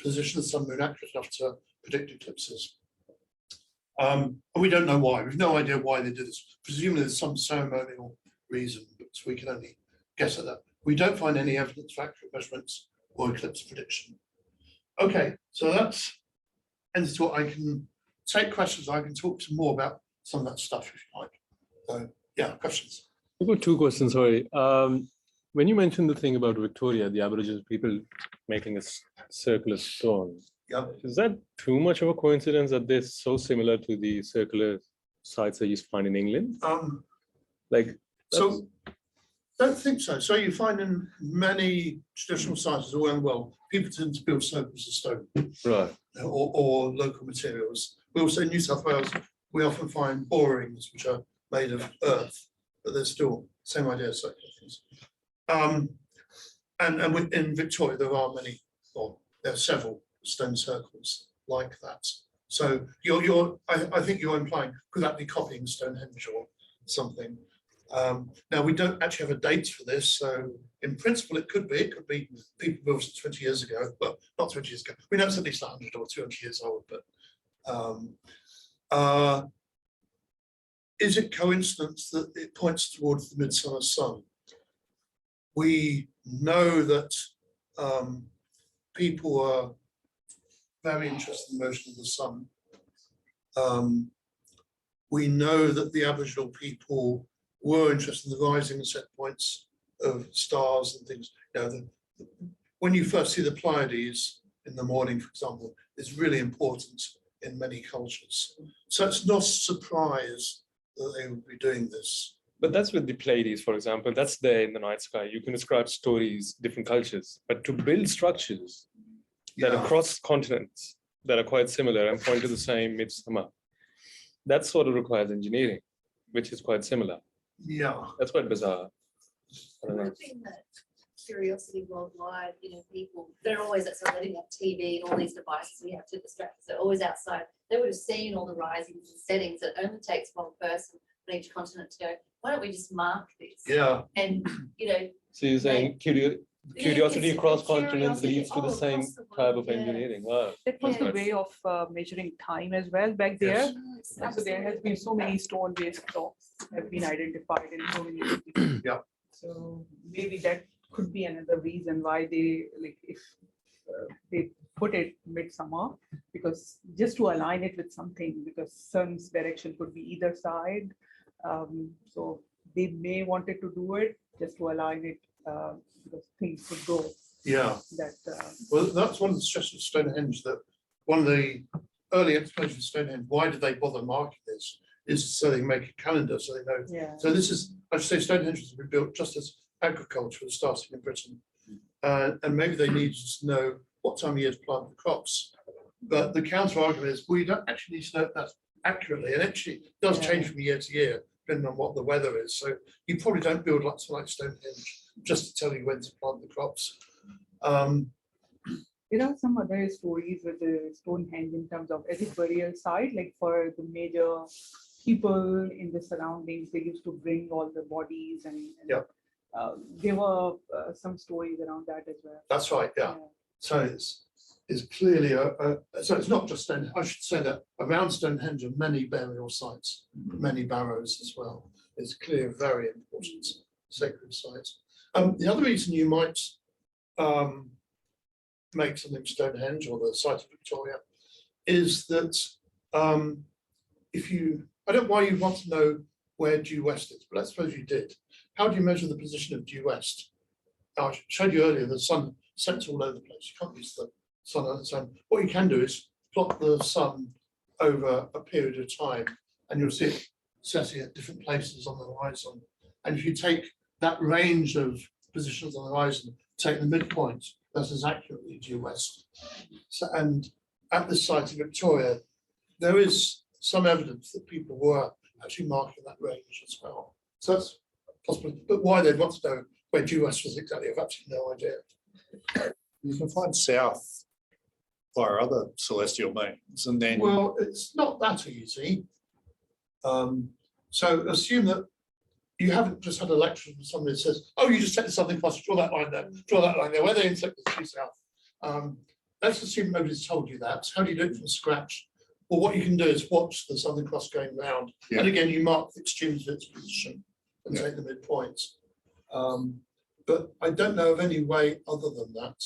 position of the sun and moon, accurate enough to predict eclipses. And we don't know why. We've no idea why they did this. Presumably there's some ceremonial reason, but we can only guess at that. We don't find any evidence for accurate measurements or eclipse prediction. Okay, so that's ends to what I can take questions. I can talk to more about some of that stuff if you like. So yeah, questions. I've got two questions, sorry. When you mentioned the thing about Victoria, the Aboriginal people making a circular stone, is that too much of a coincidence that they're so similar to the circular sites that you find in England? So don't think so. So you find in many traditional sites all around the world, people tend to build circles of stone, right, or local materials. We also in New South Wales, we often find borings which are made of earth, but they're still same idea, circular things. And in Victoria, there are many, or there are several stone circles like that. So I think you're implying, could that be copying Stonehenge or something? Now we don't actually have a date for this, so in principle it could be people built it 20 years ago, but not 20 years ago. We know it's at least 100 or 200 years old, but is it coincidence that it points towards the midsummer sun? We know that people are very interested in the motion of the sun. We know that the Aboriginal people were interested in the rising and set points of stars and things. You know, when you first see the Pleiades in the morning, for example, is really important in many cultures. So it's not a surprise that they would be doing this. but that's with the Pleiades, for example, that's there in the night sky. You can ascribe stories, different cultures, but to build structures that are across continents that are quite similar and point to the same midsummer, that sort of requires engineering, which is quite similar. Yeah. That's quite bizarre. I don't know. I've been that curiosity worldwide, you know, people, they're always outside, letting up TV and all these devices we have to distract us, they're always outside. They would have seen all the risings and settings. It only takes one person on each continent to go, why don't we just mark this? Yeah. And, you know. So you're saying curiosity it's across curiosity continents leads to the all same across the world, type of yeah. engineering. Wow. That was the Yes. way of measuring time as well back there. Yes. And so there has been so many stone-based clocks have been identified in so many cities. Yeah. So maybe that could be another reason why they, like, if they put it midsummer, because just to align it with something, because sun's direction could be either side. So they may wanted to do it just to align it, because things could go Yeah. that. Well, that's one of the stresses of Stonehenge, that one of the early explanations of Stonehenge, why did they bother marking this, is so they can make a calendar so they know. Yeah. So this is, I should say Stonehenge was rebuilt just as agriculture was starting in Britain. And maybe they needed to know what time of year to plant the crops. But the counter argument is, we don't actually need to know that accurately. And actually it does change from year to year, depending on what the weather is. So you probably don't build lots like Stonehenge just to tell you when to plant the crops. There are some other stories with the Stonehenge in terms of as a burial site, like for the major people in the surroundings, they used to bring all the bodies and Yeah. There were some stories around that as well. That's right, yeah. So it's clearly so it's not just Stonehenge. I should say that around Stonehenge are many burial sites, many barrows as well. It's clear, very important sacred sites. The other reason you might make something Stonehenge or the site of Victoria is that if you, I don't know why you want to know where due west is, but let's suppose you did. How do you measure the position of due west? I showed you earlier the sun sets all over the place. You can't use the sun on its own. What you can do is plot the sun over a period of time, and you'll see it setting at different places on the horizon. And if you take that range of positions on the horizon, take the midpoint, that's as accurately due west. So, and at this site in Victoria, there is some evidence that people were actually marking that range as well. So that's possible. But why they'd want to know where due west was exactly, I've actually no idea. You can find south via other celestial means, and then. Well, it's not that easy. So assume that you haven't just had a lecture from somebody that says, oh, you just take the Southern Cross, draw that line there, draw that line there, where they inflict the due south. Let's assume nobody's told you that. How do you do it from scratch? Well, what you can do is watch the Southern Cross going round. Yeah. And again, you mark the extremes of its position and Yeah. take the midpoints. But I don't know of any way other than that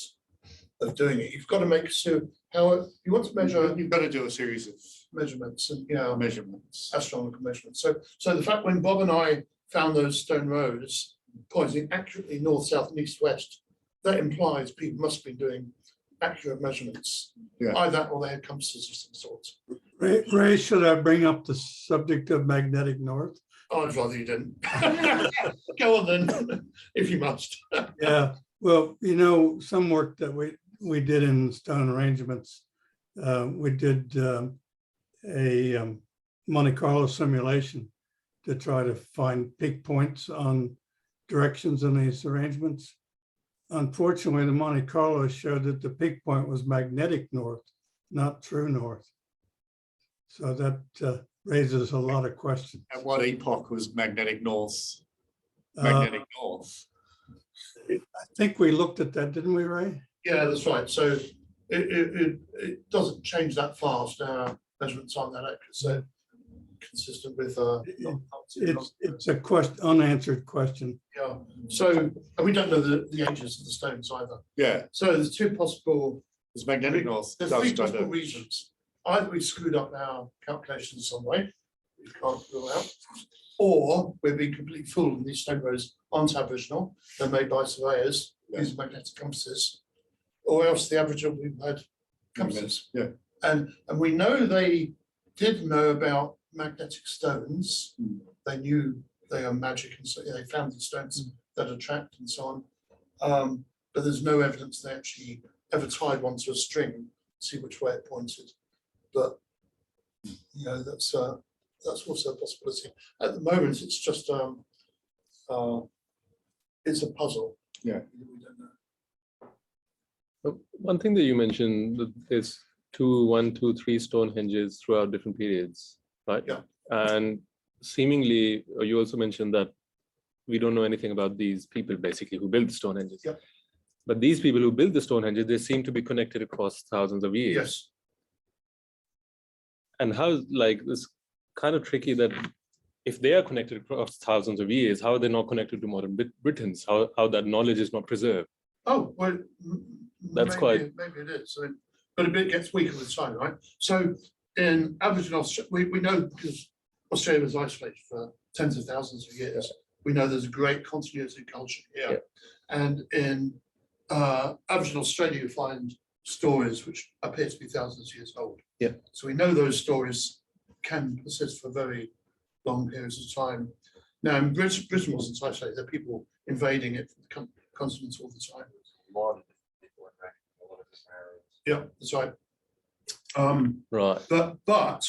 of doing it. You've got to make sure how you want to measure You've got to do a series of measurements and measurements. astronomical measurements. So the fact when Bob and I found those stone rows pointing accurately north, south, and east, west, that implies people must be doing accurate measurements. Yeah. Either or they had compasses of some sort. Ray, should I bring up the subject of magnetic north? Oh, I'd rather you didn't. Go on then, if you must. Yeah, well, you know, some work that we did in stone arrangements, we did a Monte Carlo simulation to try to find peak points on directions in these arrangements. Unfortunately, the Monte Carlo showed that the peak point was magnetic north, not true north. So that raises a lot of questions. At what epoch was magnetic north? Uh, Magnetic north. I think we looked at that, didn't we, Ray? Yeah, that's right. So it doesn't change that fast. Our measurements aren't that accurate. So consistent with It's a question, unanswered question. yeah. So and we don't know the ages of the stones either. Yeah, So there's two possible. it's magnetic north. There's does three go possible down. reasons. Either we screwed up our calculations some way, we can't rule out, or we're being completely fooled and these stone rows aren't Aboriginal, they're made by surveyors using magnetic compasses, or else the Aboriginal people had compasses. Yeah. And we know they did know about magnetic stones. They knew they are magic, and so they found these stones that attract and so on. But there's no evidence they actually ever tied one to a string, see which way it pointed. But you know, that's also a possibility. At the moment, it's just it's a puzzle. Yeah. We don't know. One thing that you mentioned, that there's 1, 2, 3 Stonehenges throughout different periods, right? Yeah. And seemingly, you also mentioned that we don't know anything about these people basically who built the Stonehenges. Yeah. But these people who built the Stonehenges, they seem to be connected across thousands of years. Yes. And how, like, it's kind of tricky that if they are connected across thousands of years, how are they not connected to modern Britons? How that knowledge is not preserved? Oh, well, That's maybe it is. I mean, but a bit gets weaker with time, right? So in Aboriginal Australia, we know because Australia was isolated for tens of thousands of years. We know there's a great continuity of culture here. Yeah. And in Aboriginal Australia, you find stories which appear to be thousands of years old. Yeah. So we know those stories can persist for very long periods of time. Now, in Britain wasn't isolated. There are people invading it from the continents all the time. A lot of people in a lot of different areas. Yeah, that's right. Right. But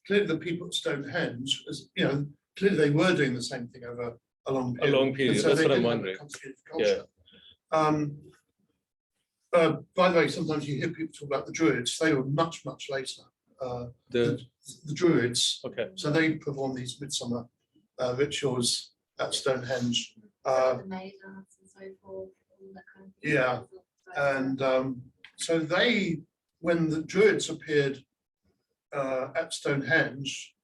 clearly the people at Stonehenge, as you know, clearly they were doing the same thing over a long period. A long period, And so that's they what I'm did have a wondering. continuity of culture. By the way, sometimes you hear people talk about the Druids. They were much later. The Druids. Okay. So they perform these midsummer rituals at Stonehenge. The May dance and so forth, all that kind of thing. Yeah, and so they, when the Druids appeared at Stonehenge,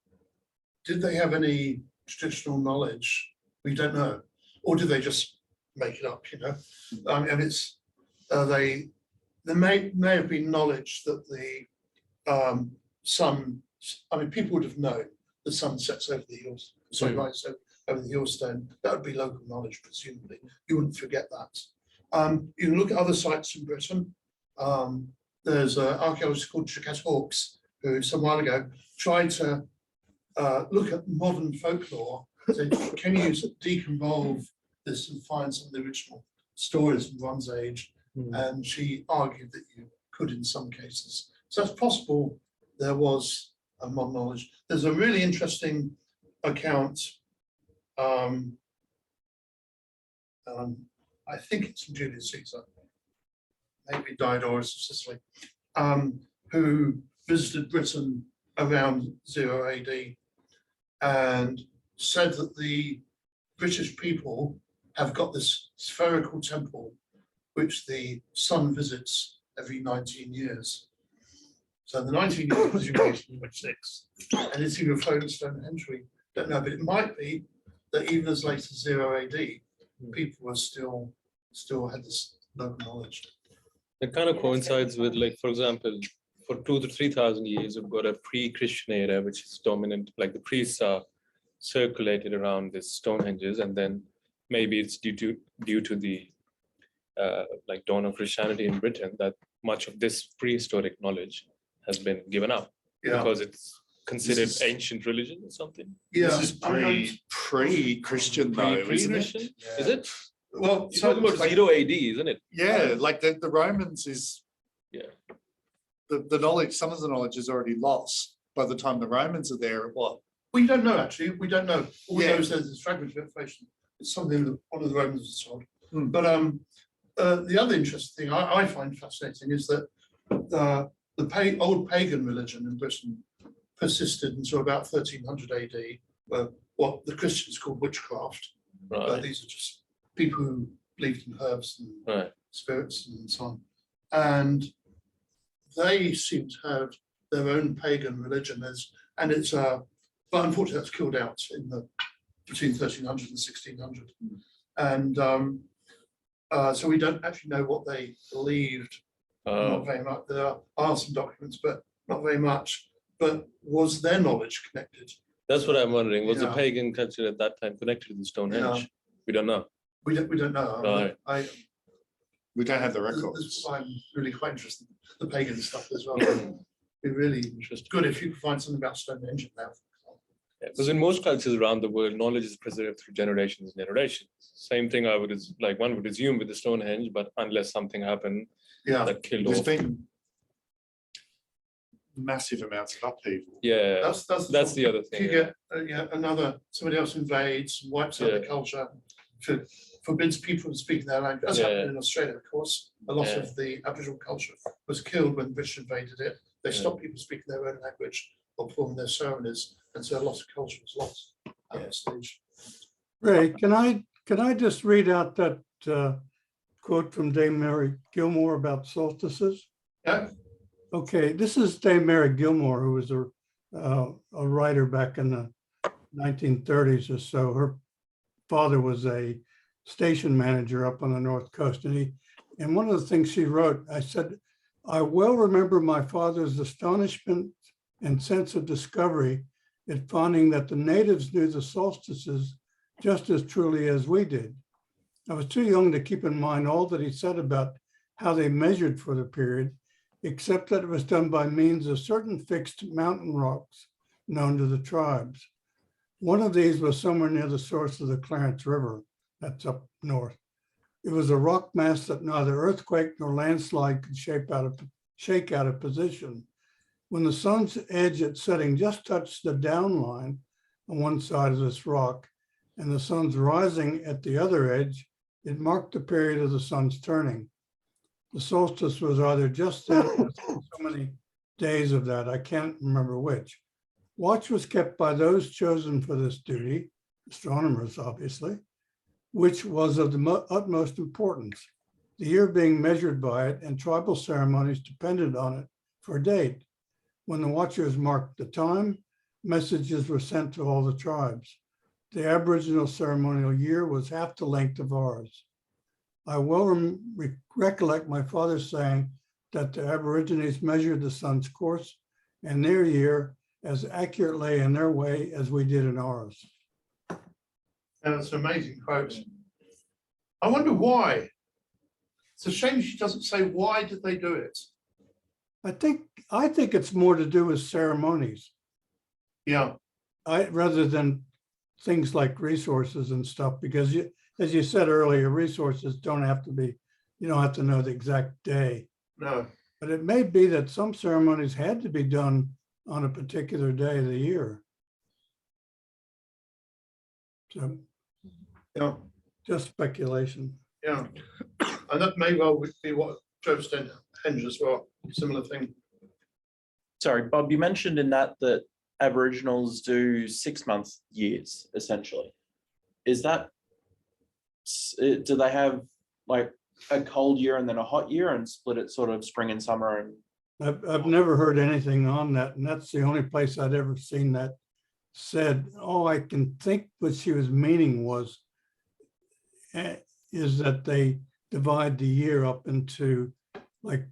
did they have any traditional knowledge? We don't know, or did they just make it up? You know, and it's there may have been knowledge that the sun. I mean, people would have known the sun sets over the hills. Sorry, rises over the Hillstone. That would be local knowledge, presumably. You wouldn't forget that. You can look at other sites in Britain. There's an archaeologist called Jaquette Hawkes, who some while ago tried to look at modern folklore. So can you deconvolve this and find some of the original stories from Bronze Age? And she argued that you could in some cases. So it's possible there was a modern knowledge. There's a really interesting account. I think it's from Julius Caesar, maybe Diodorus of Sicily, who visited Britain around 0 AD and said that the British people have got this spherical temple which the sun visits every 19 years. So the 19 years was in 1826, and it's even referring to Stonehenge, we don't know, but it might be that even as late as 0 AD, people were still had this local knowledge. It kind of coincides with, like, for example, for 2,000 to 3,000 years, we've got a pre-Christian era, which is dominant, like the priests are circulated around this Stonehenges, and then maybe it's due to the like dawn of Christianity in Britain that much of this prehistoric knowledge has been given up because it's considered ancient religion or something. Yeah, This is pre-Christian though, isn't Pre-Christian, it? is it? well, You're talking about 0 AD, isn't it? Yeah, like the Romans is. Yeah. The knowledge, some of the knowledge is already lost by the time the Romans are there. What? we don't know actually. We don't know. All we Yeah. know is there's this fragment of information. It's something that one of the Romans was told. Hmm. But the other interesting thing I find fascinating is that the old pagan religion in Britain persisted until about 1300 AD, what the Christians called witchcraft. Right. These are just people who believed in herbs and Right. spirits and so on. And they seem to have their own pagan religion, and it's but unfortunately that's killed out in between 1300 and 1600. And so we don't actually know what they believed. Not very much. There are some documents, but not very much. But was their knowledge connected? That's what I'm wondering. Was the Yeah. pagan culture at that time connected to the Stonehenge? Yeah. We don't know. We don't know. Right. We don't have the This records. is why I'm really quite interested in the pagan stuff as well. It'd be really Interesting. good if you could find something about Stonehenge now. Because in most cultures around the world, knowledge is preserved through generations and generations. Same thing one would assume with the Stonehenge, but unless something happened Yeah, that killed There's off. been massive amounts of upheaval. Yeah, that's that's problem. the other If thing. you Yeah. get somebody else invades, and wipes out the Yeah. culture, forbids people from speaking their language. That's happened Yeah. in Australia, of course. A lot Yeah. of the Aboriginal culture was killed when the British invaded it. They Yeah. stopped people speaking their own language or performing their ceremonies, and so a lot of culture was lost at that stage. Ray, can I just read out that quote from Dame Mary Gilmore about solstices? Yeah. Okay, this is Dame Mary Gilmore, who was a writer back in the 1930s or so. Her father was a station manager up on the North Coast, and one of the things she wrote, I said, I well remember my father's astonishment and sense of discovery at finding that the natives knew the solstices just as truly as we did. I was too young to keep in mind all that he said about how they measured for the period, except that it was done by means of certain fixed mountain rocks known to the tribes. One of these was somewhere near the source of the Clarence River, that's up north. It was a rock mass that neither earthquake nor landslide could shake out of position. When the sun's edge at setting just touched the downline on one side of this rock and the sun's rising at the other edge, it marked the period of the sun's turning. The solstice was either just then or so many days of that, I can't remember which. Watch was kept by those chosen for this duty, astronomers obviously, which was of the utmost importance, the year being measured by it and tribal ceremonies depended on it for a date. When the watchers marked the time, messages were sent to all the tribes. The Aboriginal ceremonial year was half the length of ours. I well recollect my father saying that the Aborigines measured the sun's course and their year as accurately in their way as we did in ours. And it's an amazing quote. I wonder why. It's a shame she doesn't say why did they do it. I think it's more to do with ceremonies. Yeah, Rather than things like resources and stuff, because as you said earlier, resources don't have to be, you don't have to know the exact day. no. But it may be that some ceremonies had to be done on a particular day of the year. So, just speculation. Yeah, and that may well be what drove Stonehenge Stonehenge as well, similar thing. Sorry, Bob, you mentioned in that Aboriginals do 6-month years, essentially. Is that, do they have like a cold year and then a hot year and split it sort of spring and summer? And I've never heard anything on that, and that's the only place I'd ever seen that said. Oh, I can think what she was meaning was is that they divide the year up into like,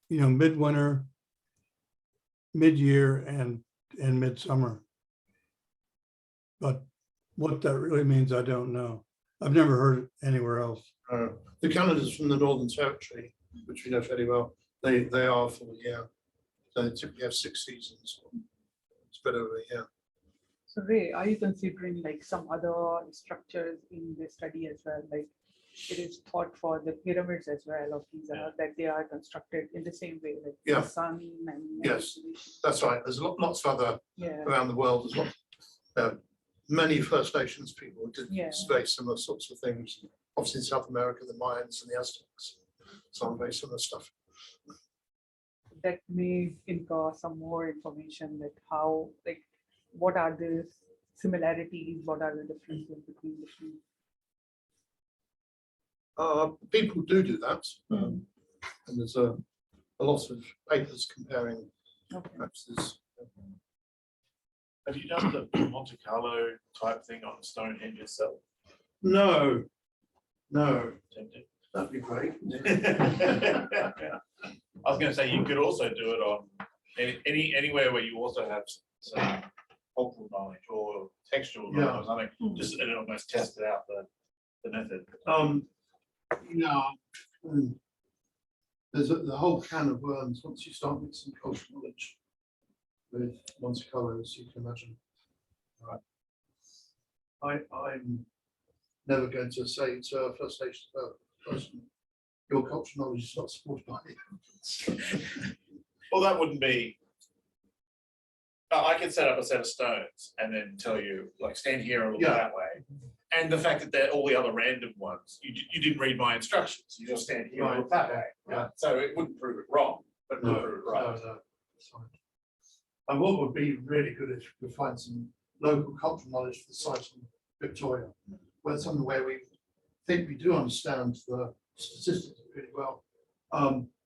midwinter, mid-year, and midsummer. But what that really means, I don't know. I've never heard it anywhere else. The calendars from the Northern Territory, which we know fairly well, they are for the year. So they typically have 6 seasons. Spread over a year. So Ray, are you considering like some other structures in the study as well? Like it is thought for the pyramids as well of Giza, that they are constructed in the same way, like Yeah. the sun and. Yes, that's right. There's lots of other Yeah, around the world as well. Many First Nations people did Yeah. very similar sorts of things. Obviously in South America, the Mayans and the Aztecs, some very similar stuff. that may infer some more information, like how, like, what are the similarities, what are the differences between the two? People do that. And there's a lot of papers comparing Okay. practices. Have you done the Monte Carlo type thing on Stonehenge itself? No, Tempting. that'd be great. I was going to say you could also do it on anywhere where you also have some cultural knowledge or textual knowledge or something, just and almost test it out the method. There's the whole can of worms once you start mixing cultural knowledge with Monte Carlo, as you can imagine. Right. I'm never going to say to a First Nation person, your cultural knowledge is not supported by it. Well, that wouldn't be. I can set up a set of stones and then tell you, like, stand here and look that way. And the fact that they're all the other random ones, you didn't read my instructions. You just stand here and look that way. Yeah. So it wouldn't prove it wrong, but it would prove it right. No, that's fine. And what would be really good if we could find some local cultural knowledge for the site in Victoria, where something where we think we do understand the statistics really well.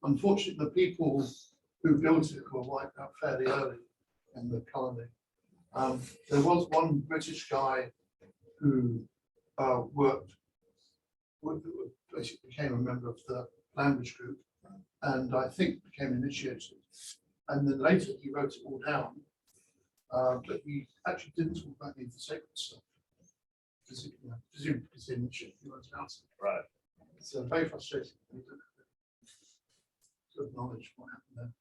Unfortunately, the people who built it were wiped out fairly early in the colony. There was one British guy who basically became a member of the language group, and I think became initiated. And then later he wrote it all down, but he actually didn't talk about any of the sacred stuff. Presumably because he initiated, he wrote it out. Right. It's very frustrating. We don't have good knowledge of what happened there.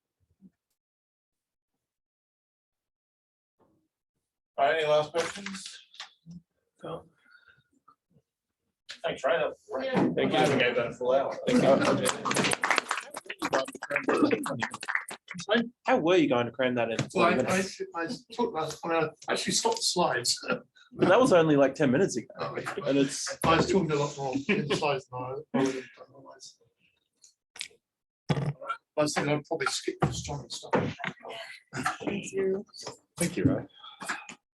All right, any last questions? No. Thanks, Ray. That was great. Yeah. Thank you. We gave that a full hour. how were you going to cram that in? Well, I talked about, I actually stopped the slides. But that was only like 10 minutes ago. Oh, And it's, I was talking a lot more in the slides than I would have done otherwise. I was thinking I'd probably skip the strong stuff. Thank you. Thank you, Ray.